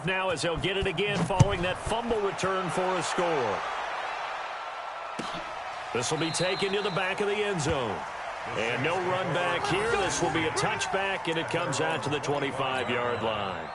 off now as they'll get it again following that fumble return for a score. This will be taken to the back of the end zone. And no run back here. This will be a touchback, and it comes out to the 25-yard line.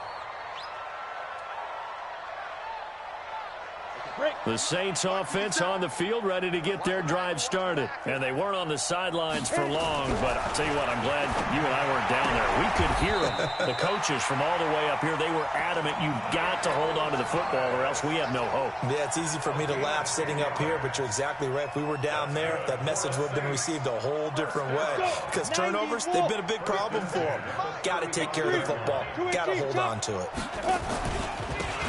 The Saints offense on the field, ready to get their drive started. And they weren't on the sidelines for long, but I'll tell you what, I'm glad you and I weren't down there. We could hear them. The coaches from all the way up here, they were adamant, you've got to hold on to the football or else we have no hope. Yeah, it's easy for me to laugh sitting up here, but you're exactly right. If we were down there, that message would have been received a whole different way. Because turnovers, they've been a big problem for them. Got to take care of the football. Got to hold on to it.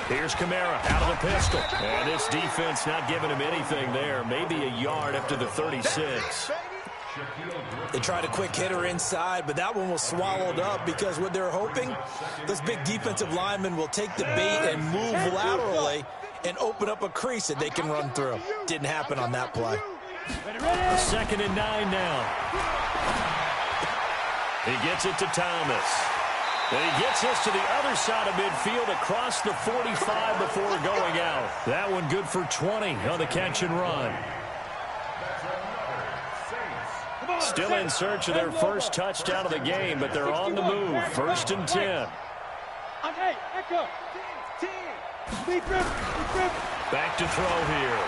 Here's Kamara out of the pistol. And this defense not giving him anything there. Maybe a yard up to the 36. They tried a quick hitter inside, but that one was swallowed up because what they're hoping, this big defensive lineman will take the bait and move laterally and open up a crease that they can run through. Didn't happen on that play. 2nd and 9 now. He gets it to Thomas. And he gets this to the other side of midfield across the 45 before going out. That one good for 20 on the catch and run. Still in search of their first touchdown of the game, but they're on the move. 1st and 10. Back to throw here.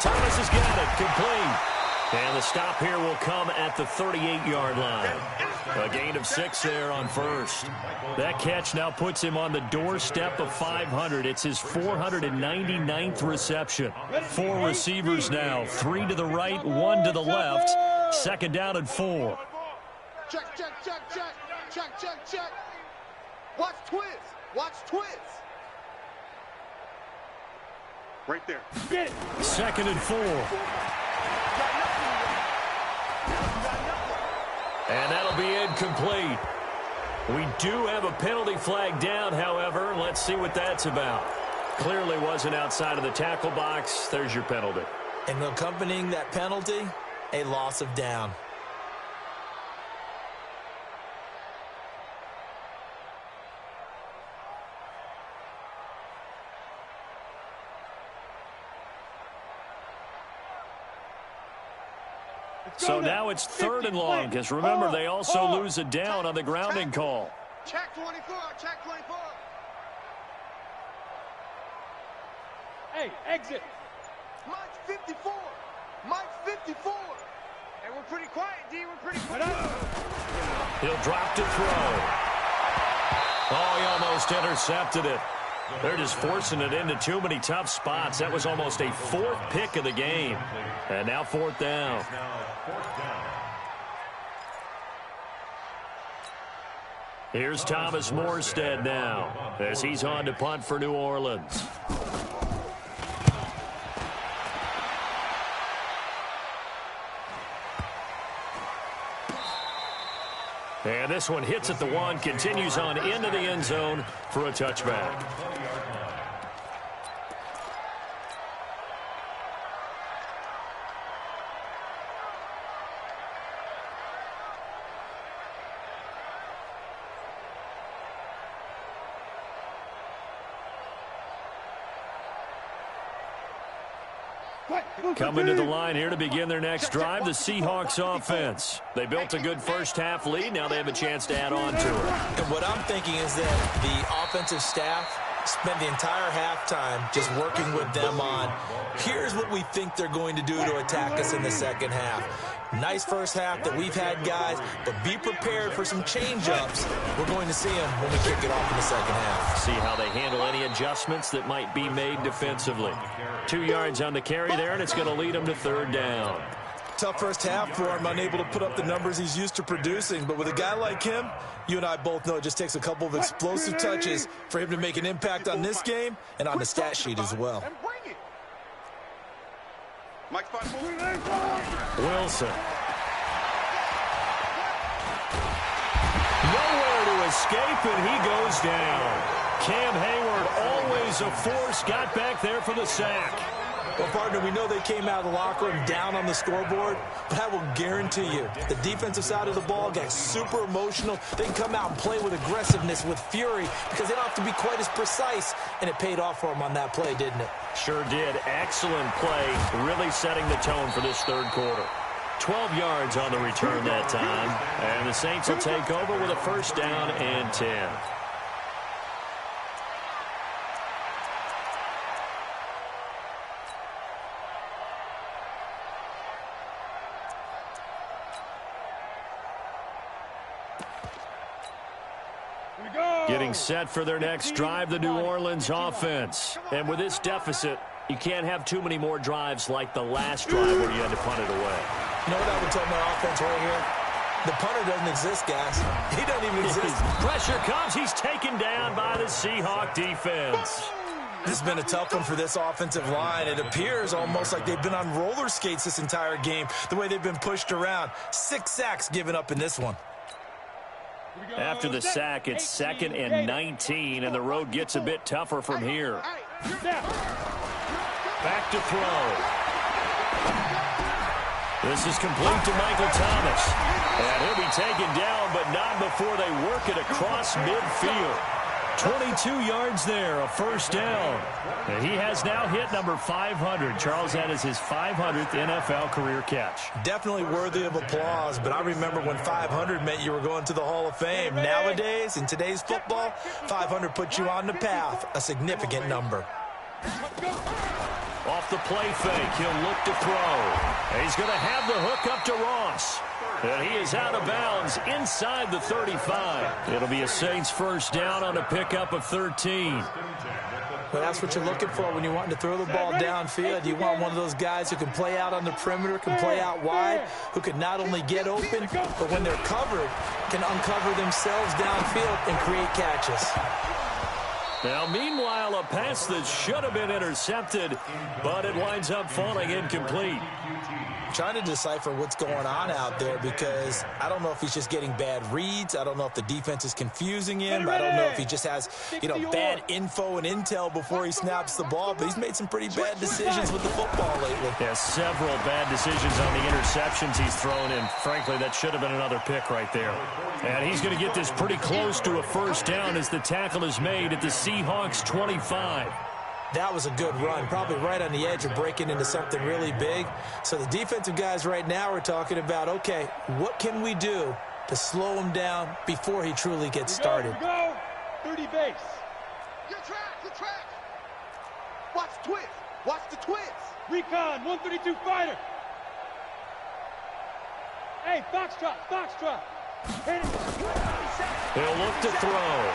Thomas has got it. Complete. And the stop here will come at the 38-yard line. A gain of 6 there on first. That catch now puts him on the doorstep of 500. It's his 499th reception. 4 receivers now. 3 to the right, 1 to the left. 2nd down and 4. Check. Watch twist. Right there. Get it. 2nd and 4. And that'll be incomplete. We do have a penalty flag down, however. Let's see what that's about. Clearly wasn't outside of the tackle box. There's your penalty. And accompanying that penalty, a loss of down. So now it's 3rd and long, because remember, they also lose a down on the grounding call. Check 24. Hey, exit. Mike's 54. Hey, we're pretty quiet, D. We're pretty quiet. He'll drop to throw. Oh, he almost intercepted it. They're just forcing it into too many tough spots. That was almost a 4th pick of the game. And now 4th down. Here's Thomas Morstead now as he's on to punt for New Orleans. And this one hits at the 1, continues on into the end zone for a touchback. Coming to the line here to begin their next drive, the Seahawks offense. They built a good first-half lead. Now they have a chance to add on to it. And what I'm thinking is that the offensive staff spent the entire halftime just working with them on, here's what we think they're going to do to attack us in the second half. Nice first half that we've had, guys, but be prepared for some change-ups. We're going to see them when we kick it off in the second half. See how they handle any adjustments that might be made defensively. 2 yards on the carry there, and it's going to lead them to 3rd down. Tough first half for him, unable to put up the numbers he's used to producing. But with a guy like him, you and I both know it just takes a couple of explosive touches for him to make an impact on this game and on the stat sheet as well. Wilson. Nowhere to escape, and he goes down. Cam Hayward, always a force, got back there for the sack. Well, partner, we know they came out of the locker room down on the scoreboard, but I will guarantee you the defensive side of the ball got super emotional. They can come out and play with aggressiveness, with fury, because they don't have to be quite as precise, and it paid off for them on that play, didn't it? Sure did. Excellent play, really setting the tone for this third quarter. 12 yards on the return that time, and the Saints will take over with a first down and 10. Getting set for their next drive, the New Orleans offense. And with this deficit, you can't have too many more drives like the last drive where you had to punt it away. You know what I would tell my offense right here? The punter doesn't exist, guys. He doesn't even exist. Pressure comes. He's taken down by the Seahawk defense. This has been a tough one for this offensive line. It appears almost like they've been on roller skates this entire game, the way they've been pushed around. 6 sacks given up in this one. After the sack, it's 2nd and 19, and the road gets a bit tougher from here. Back to throw. This is complete to Michael Thomas. And he'll be taken down, but not before they work it across midfield. 22 yards there, a first down. And he has now hit number 500. Charles, that is his 500th NFL career catch. Definitely worthy of applause, but I remember when 500 meant you were going to the Hall of Fame. Nowadays, in today's football, 500 puts you on the path, a significant number. Off the play fake, he'll look to throw. And he's going to have the hook up to Ross. And he is out of bounds inside the 35. It'll be a Saints first down on a pickup of 13. Well, that's what you're looking for when you're wanting to throw the ball downfield. You want one of those guys who can play out on the perimeter, can play out wide, who can not only get open, but when they're covered, can uncover themselves downfield and create catches. Now, meanwhile, a pass that should have been intercepted, but it winds up falling incomplete. Trying to decipher what's going on out there because I don't know if he's just getting bad reads. I don't know if the defense is confusing him. I don't know if he just has, bad info and intel before he snaps the ball. But he's made some pretty bad decisions with the football lately. Yeah, several bad decisions on the interceptions he's thrown in. Frankly, that should have been another pick right there. And he's going to get this pretty close to a first down as the tackle is made at the Seahawks 25. That was a good run, probably right on the edge of breaking into something really big. So the defensive guys right now are talking about, okay, what can we do to slow him down before he truly gets started? Go, 30 base. Your track. Watch the twist. Watch the twist. Recon, 132 fighter. Hey, Foxtrot. Hit it. He'll look to throw.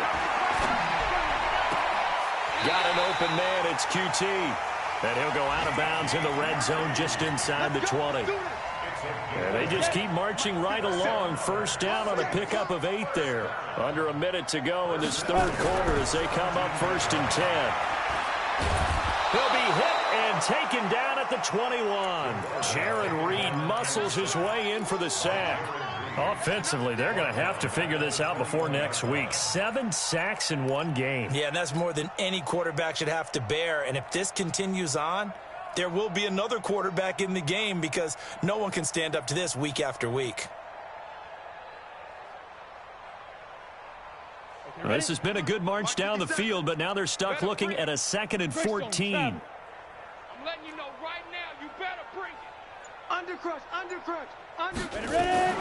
Got an open man, it's QT. And he'll go out of bounds in the red zone just inside the 20. And they just keep marching right along. First down on a pickup of 8 there. Under a minute to go in this third quarter as they come up 1st and 10. He'll be hit and taken down at the 21. Jaron Reed muscles his way in for the sack. Offensively, they're going to have to figure this out before next week. 7 sacks in one game. Yeah, and that's more than any quarterback should have to bear. And if this continues on, there will be another quarterback in the game because no one can stand up to this week after week. Well, this has been a good march down the field, but now they're stuck looking at a 2nd and 14. I'm letting you know right now, you better bring it. Undercrush. Ready.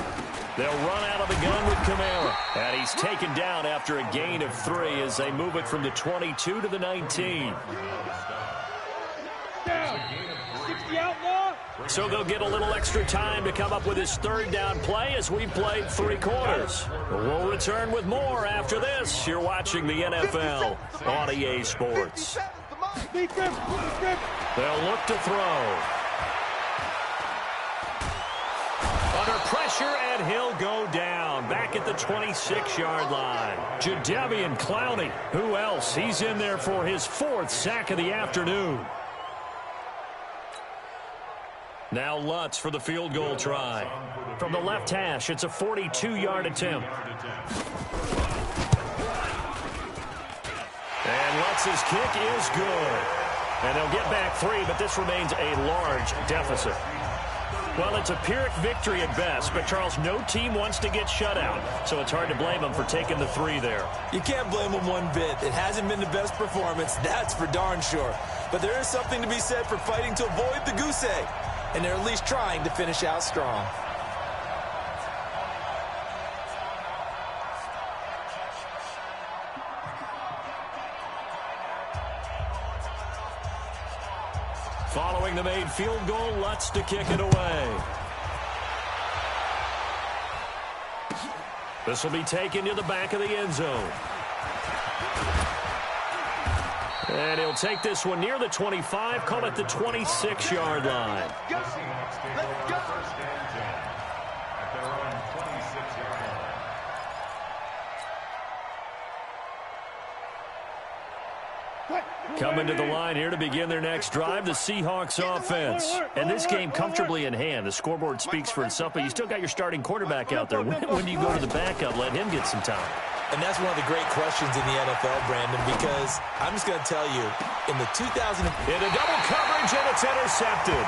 They'll run out of the gun with Kamara. And he's taken down after a gain of 3 as they move it from the 22 to the 19. Down. 60 outlaw. So they'll get a little extra time to come up with his third down play as we've played 3 quarters. We'll return with more after this. You're watching the NFL on EA Sports. They'll look to throw. Under pressure, and he'll go down. Back at the 26-yard line. Jadeveon Clowney. Who else? He's in there for his 4th sack of the afternoon. Now Lutz for the field goal try. From the left hash, it's a 42-yard attempt. And Lutz's kick is good. And they'll get back 3, but this remains a large deficit. Well, it's a Pyrrhic victory at best, but, Charles, no team wants to get shut out, so it's hard to blame them for taking the 3 there. You can't blame them one bit. It hasn't been the best performance, that's for darn sure. But there is something to be said for fighting to avoid the goose egg, and they're at least trying to finish out strong. Following the made field goal, Lutz to kick it away. This will be taken to the back of the end zone. And he'll take this one near the 25, call it the 26-yard line. Coming to the line here to begin their next drive, the Seahawks offense. And this game comfortably in hand. The scoreboard speaks for itself, but you still got your starting quarterback out there. When do you go to the backup, let him get some time? And that's one of the great questions in the NFL, Brandon, because I'm just going to tell you, in the 2000... Into double coverage, and it's intercepted.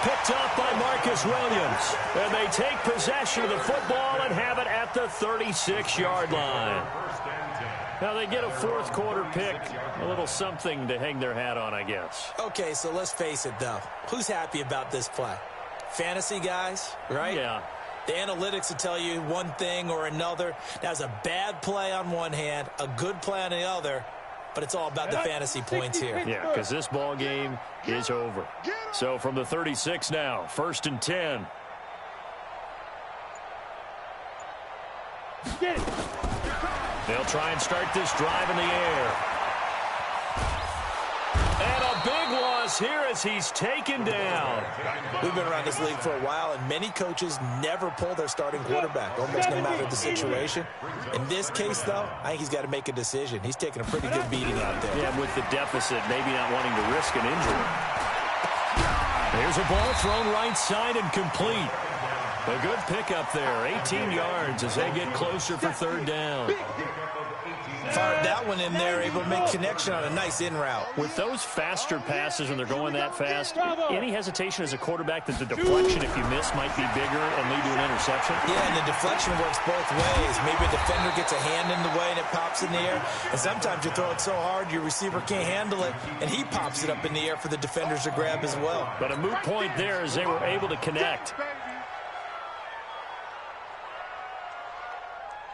Picked up by Marcus Williams. And they take possession of the football and have it at the 36-yard line. Now they get a fourth quarter pick, a little something to hang their hat on, I guess. Okay, so let's face it, though. Who's happy about this play? Fantasy guys, right? Yeah. The analytics will tell you one thing or another. That's a bad play on one hand, a good play on the other, but it's all about the fantasy points here. Yeah, because this ball game is over. So from the 36 now, 1st and 10. Get it. They'll try and start this drive in the air. And a big loss here as he's taken down. We've been around this league for a while, and many coaches never pull their starting quarterback, almost no matter the situation. In this case, though, I think he's got to make a decision. He's taking a pretty good beating out there. Yeah, with the deficit, maybe not wanting to risk an injury. There's a ball thrown right side and complete. A good pickup there, 18 yards as they get closer for 3rd down. Fired that one in there, able to make connection on a nice in route. With those faster passes when they're going that fast, any hesitation as a quarterback that the deflection, if you miss, might be bigger and lead to an interception? Yeah, and the deflection works both ways. Maybe a defender gets a hand in the way and it pops in the air. And sometimes you throw it so hard your receiver can't handle it, and he pops it up in the air for the defenders to grab as well. But a moot point there as they were able to connect.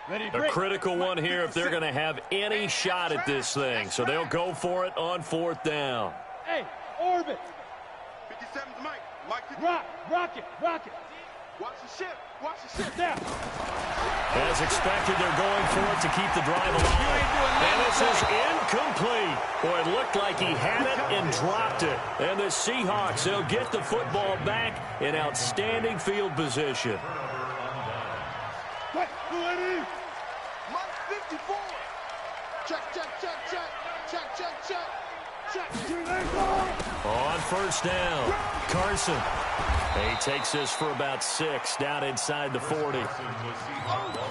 A critical one here if they're going to have any shot at this thing. So they'll go for it on 4th down. Hey, orbit. 57's Mike. Mike, Rocket. watch the ship. Down. As expected, they're going for it to keep the drive alive. And this is incomplete. Boy, it looked like he had it and dropped it. And the Seahawks, they'll get the football back in outstanding field position. Mike 54. Check. On 1st down, Carson. He takes this for about 6 down inside the 40.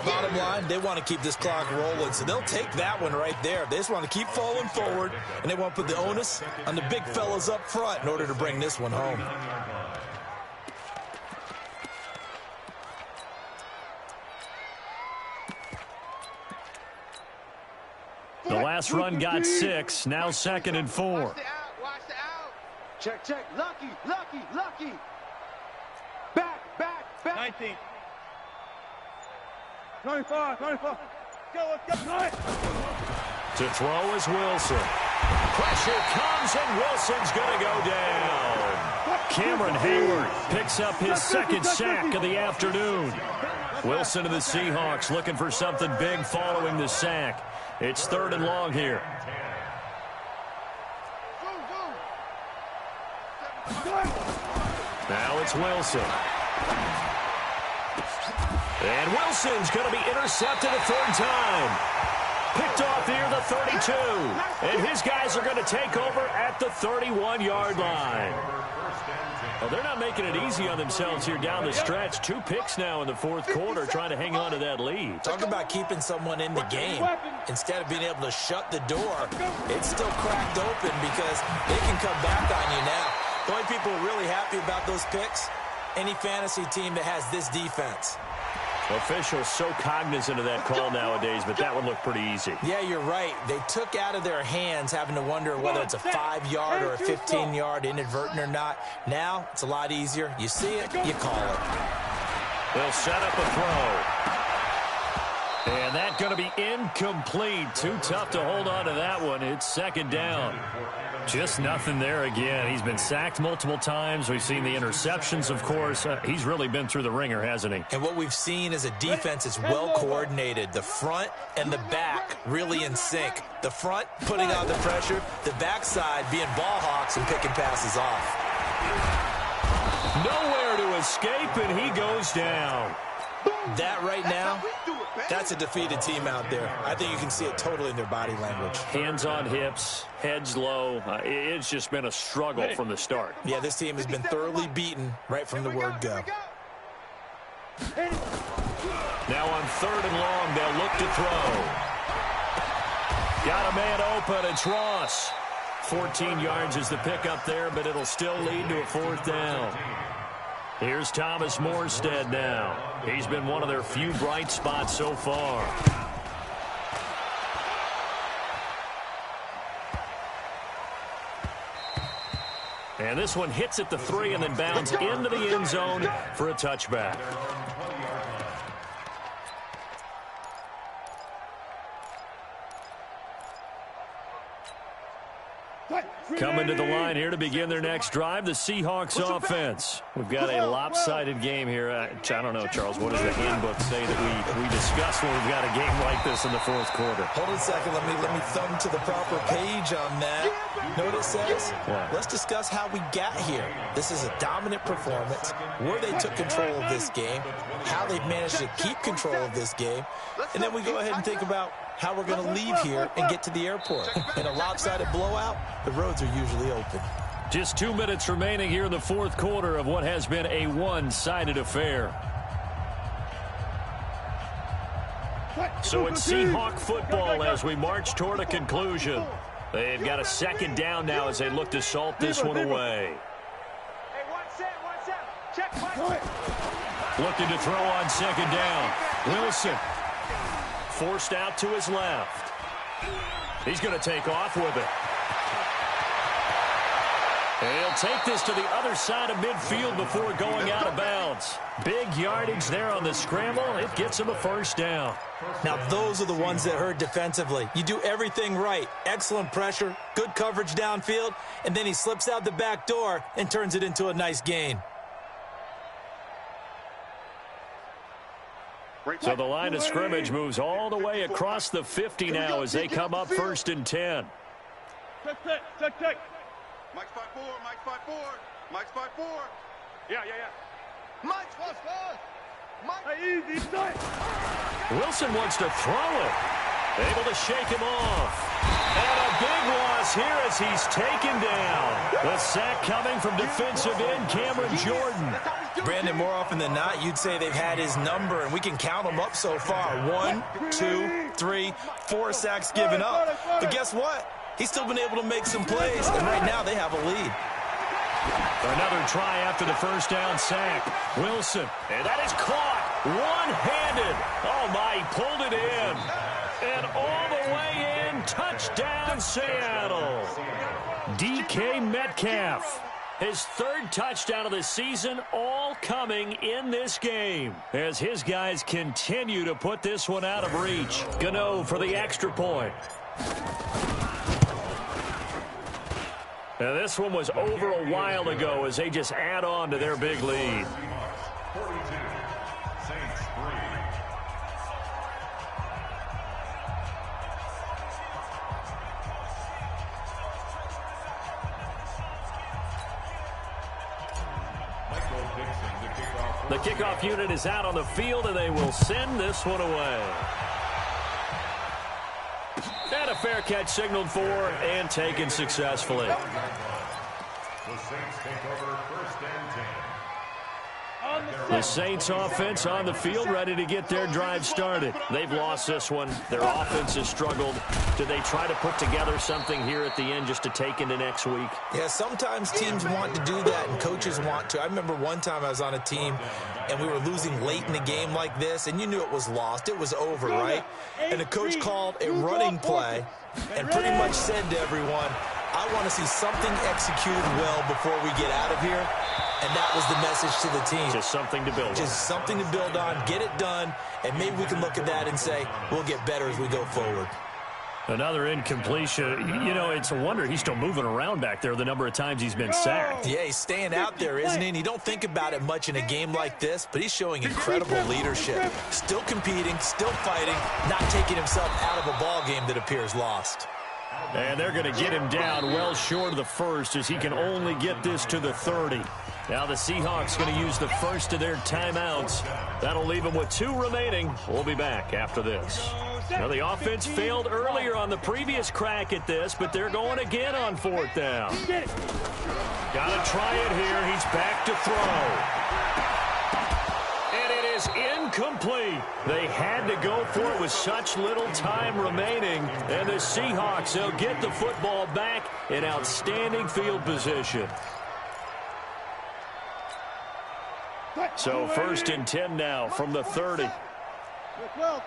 Bottom line, they want to keep this clock rolling, so they'll take that one right there. They just want to keep falling forward, and they want to put the onus on the big fellas up front in order to bring this one home. The last run got 6, now 2nd and 4. Watch the out. Check. Lucky. Back. 19. 25. Let's go. To throw is Wilson. Pressure comes, and Wilson's going to go down. Cameron Hayward picks up his 2nd sack of the afternoon. Wilson and the Seahawks looking for something big following the sack. It's 3rd and long here. Now it's Wilson. And Wilson's going to be intercepted a 3rd time. Picked off near the 32. And his guys are going to take over at the 31-yard line. Well, they're not making it easy on themselves here down the stretch. 2 picks now in the fourth quarter trying to hang on to that lead. Talk about keeping someone in the game. Instead of being able to shut the door, it's still cracked open because they can come back on you now. The only people really happy about those picks, any fantasy team that has this defense. Officials so cognizant of that call nowadays, but that would look pretty easy. Yeah, you're right. They took out of their hands having to wonder whether it's a 5-yard or a 15-yard inadvertent or not. Now, it's a lot easier. You see it, you call it. They'll set up a throw. And that's going to be incomplete. Too tough to hold on to that one. It's second down. Just nothing there again. He's been sacked multiple times. We've seen the interceptions, of course. He's really been through the ringer, hasn't he? And what we've seen is a defense that's well coordinated. The front and the back really in sync. The front putting on the pressure. The backside being ball hawks and picking passes off. Nowhere to escape, and he goes down. That right now, that's a defeated team out there. I think you can see it totally in their body language. Hands on hips, heads low. It's just been a struggle from the start. Yeah, this team has been thoroughly beaten right from the word go. Now on 3rd and long, they'll look to throw. Got a man open. It's Ross. 14 yards is the pickup there, but it'll still lead to a 4th down. Here's Thomas Morstead now. He's been one of their few bright spots so far. And this one hits at the 3 and then bounds into the end zone for a touchback. Coming to the line here to begin their next drive, the Seahawks offense. We've got a lopsided game here. I don't know, Charles, what does the handbook say that we discuss when we've got a game like this in the fourth quarter? Hold on a second. Let me thumb to the proper page on that. Know what it says? What? Let's discuss how we got here. This is a dominant performance, where they took control of this game, how they've managed to keep control of this game, and then we go ahead and think about how we're going to leave here and get to the airport. In a lopsided blowout, the roads are usually open. Just 2 minutes remaining here in the fourth quarter of what has been a one-sided affair. So it's Seahawk football as we march toward a conclusion. They've got a second down now as they look to salt this one away. Looking to throw on second down. Wilson forced out to his left. He's going to take off with it. And he'll take this to the other side of midfield before going out of bounds. Big yardage there on the scramble. It gets him a first down. Now, those are the ones that hurt defensively. You do everything right. Excellent pressure, good coverage downfield, and then he slips out the back door and turns it into a nice gain. So the line of scrimmage moves all the way across the 50 now as they come up 1st and 10. Check. Mike's 5-4, Mike's 5-4, Mike's 5-4. Yeah. Mike's 5-4. Mike. Easy, Wilson wants to throw it. Able to shake him off. And a big loss here as he's taken down. The sack coming from defensive end Cameron Jordan. Brandon, more often than not, you'd say they've had his number, and we can count them up so far. 1, 2, 3, 4 sacks given up. But guess what? He's still been able to make some plays, and right now they have a lead. Another try after the first down sack. Wilson, and that is caught one-handed. Oh, my, he pulled it in. And all the way in, touchdown Seattle. DK Metcalf. His 3rd touchdown of the season, all coming in this game as his guys continue to put this one out of reach. Gano for the extra point. Now, this one was over a while ago as they just add on to their big lead. The kickoff unit is out on the field, and they will send this one away. a fair catch signaled for and taken successfully. The Saints take over 1st and 10. The Saints offense on the field, ready to get their drive started. They've lost this one. Their offense has struggled. Do they try to put together something here at the end just to take into next week? Yeah, sometimes teams want to do that and coaches want to. I remember one time I was on a team and we were losing late in the game like this, and you knew it was lost. It was over, right? And the coach called a running play and pretty much said to everyone, I want to see something executed well before we get out of here. And that was the message to the team. Just something to build on. Just something to build on, get it done, and maybe we can look at that and say, we'll get better as we go forward. Another incompletion. You know, it's a wonder he's still moving around back there the number of times he's been sacked. Yeah, he's staying out there, isn't he? And you don't think about it much in a game like this, but he's showing incredible leadership. Still competing, still fighting, not taking himself out of a ball game that appears lost. And they're going to get him down well short of the first as he can only get this to the 30. Now the Seahawks going to use the first of their timeouts. That'll leave them with 2 remaining. We'll be back after this. Now the offense failed earlier on the previous crack at this, but they're going again on 4th down. Got to try it here. He's back to throw. And it is incomplete. They had to go for it with such little time remaining. And the Seahawks, they'll get the football back in outstanding field position. So 1st and 10 now from the 30. 12.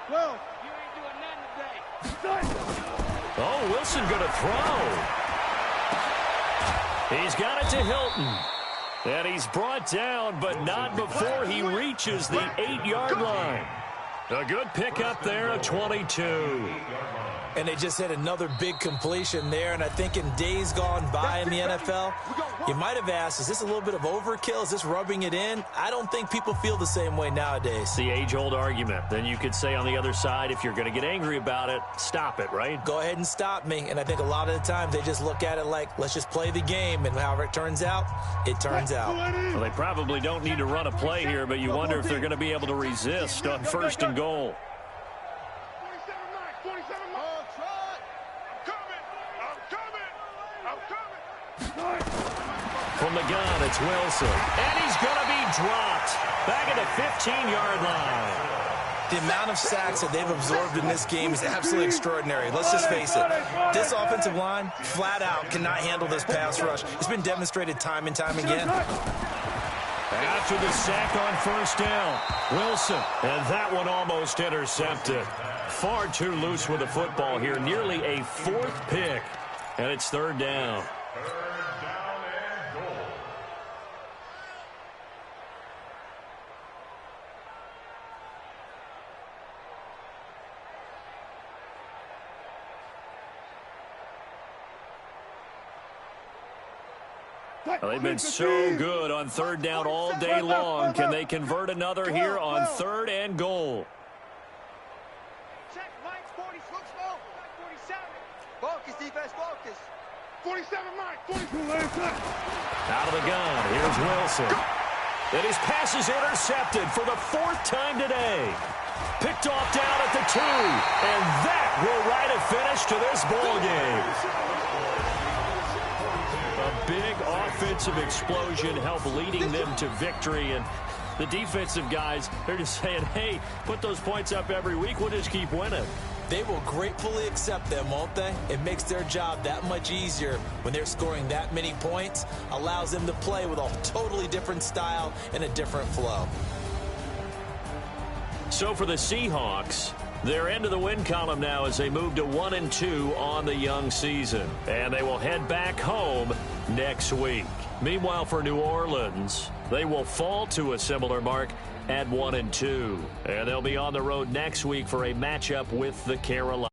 You ain't doing nothing today. Oh, Wilson going to throw. He's got it to Hilton. And he's brought down, but not before he reaches the 8-yard line. A good pickup there, a 22. And they just had another big completion there. And I think in days gone by in the NFL, you might have asked, is this a little bit of overkill? Is this rubbing it in? I don't think people feel the same way nowadays. The age-old argument. Then you could say on the other side, if you're going to get angry about it, stop it, right? Go ahead and stop me. And I think a lot of the time they just look at it like, let's just play the game. And however it turns out, it turns out. Well, they probably don't need to run a play here, but you wonder if they're going to be able to resist on 1st and goal. From the gun, it's Wilson. And he's going to be dropped back at the 15-yard line. The amount of sacks that they've absorbed in this game is absolutely extraordinary. Let's just face it. This offensive line, flat out, cannot handle this pass rush. It's been demonstrated time and time again. After the sack on 1st down, Wilson. And that one almost intercepted. Far too loose with the football here. Nearly a 4th pick. And it's 3rd down. Well, they've been so good on 3rd down all day long. Can they convert another here on 3rd and goal? Check, Mike, 40, look slow. 47. Focus, defense, focus. 47, Mike, 42. Out of the gun, here's Wilson. And his pass is intercepted for the 4th time today. Picked off down at the 2. And that will write a finish to this ball game. A big offensive explosion helped leading them to victory. And the defensive guys, they're just saying, hey, put those points up every week. We'll just keep winning. They will gratefully accept them, won't they? It makes their job that much easier when they're scoring that many points. Allows them to play with a totally different style and a different flow. So for the Seahawks, they're into the win column now as they move to 1-2 on the young season. And they will head back home next week. Meanwhile, for New Orleans, they will fall to a similar mark at 1-2. And they'll be on the road next week for a matchup with the Carolina.